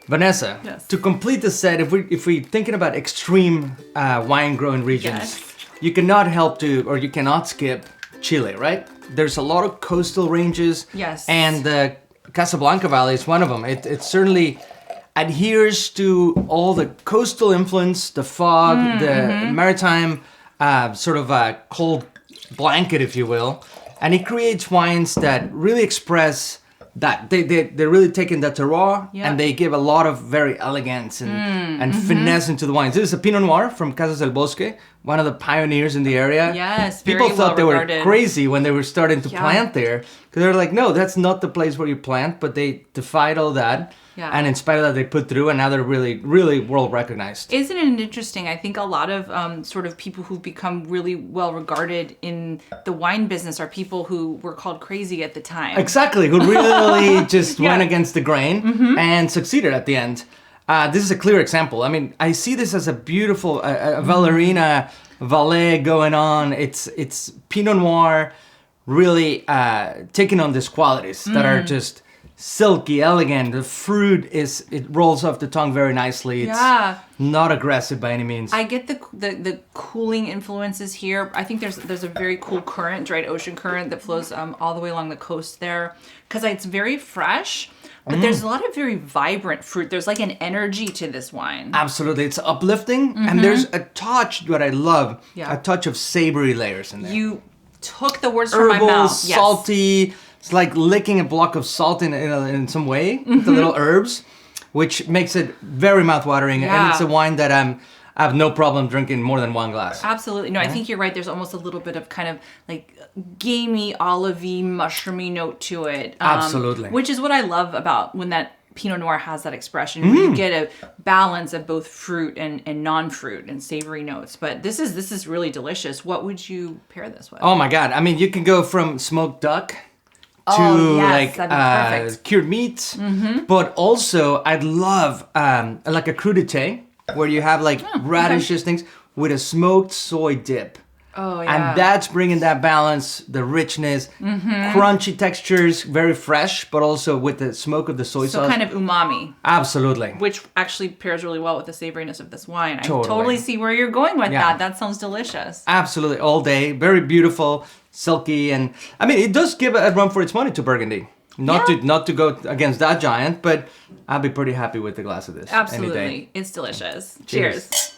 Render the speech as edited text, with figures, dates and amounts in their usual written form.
Vanessa, Yes. to complete the set, if we thinking about extreme wine growing regions, Yes. you cannot help to, or you cannot skip Chile, right? There's a lot of coastal ranges. Yes. And the Casablanca Valley is one of them. It certainly adheres to all the coastal influence, the fog, the maritime sort of cold blanket, if you will. And it creates wines that really express that. They're really taking the terroir and they give a lot of very elegance and finesse into the wines. This is a Pinot Noir from Casas del Bosque, one of the pioneers in the area. Yes, People very thought they were well-regarded. crazy when they were starting to plant there. Because they were like, no, that's not the place where you plant. But they defied all that. Yeah. And in spite of that, they put through, and now they're really, really world recognized. Isn't it interesting? I think a lot of sort of people who've become really well regarded in the wine business are people who were called crazy at the time. Exactly, who really just went against the grain and succeeded at the end. This is a clear example. I mean, I see this as a beautiful Valerina Valais going on. It's Pinot Noir really taking on these qualities that are just silky, elegant. The fruit it rolls off the tongue very nicely. It's not aggressive by any means. I get the cooling influences here. I think there's a very cool current, dried ocean current that flows all the way along the coast there, because it's very fresh. But there's a lot of very vibrant fruit. There's like an energy to this wine. Absolutely, it's uplifting, and there's a touch, what I love, Yeah. a touch of savory layers in there. You took the words from my Herbal, mouth. Yes. salty. It's like licking a block of salt in some way, the little herbs, which makes it very mouthwatering. Yeah. And it's a wine that I have no problem drinking more than one glass. Absolutely. No, I think you're right. There's almost a little bit of kind of like gamey, olivey, mushroomy note to it. Absolutely. Which is what I love about when that Pinot Noir has that expression, where you get a balance of both fruit and non-fruit and savory notes. But this is really delicious. What would you pair this with? Oh my God. I mean, you can go from smoked duck to that'd be perfect. cured meat, but also I'd love like a crudité where you have like radishes, things with a smoked soy dip. Oh, yeah. And that's bringing that balance, the richness, crunchy textures, very fresh, but also with the smoke of the soy So sauce. kind of umami, Absolutely. which actually pairs really well with the savoriness of this wine. I Totally. totally see where you're going with Yeah. that. That sounds delicious. Absolutely. All day. Very beautiful, silky. And I mean, it does give a run for its money to Burgundy. Not to go against that giant, but I'll be pretty happy with the glass of this any day. Absolutely. It's delicious. Cheers. Cheers.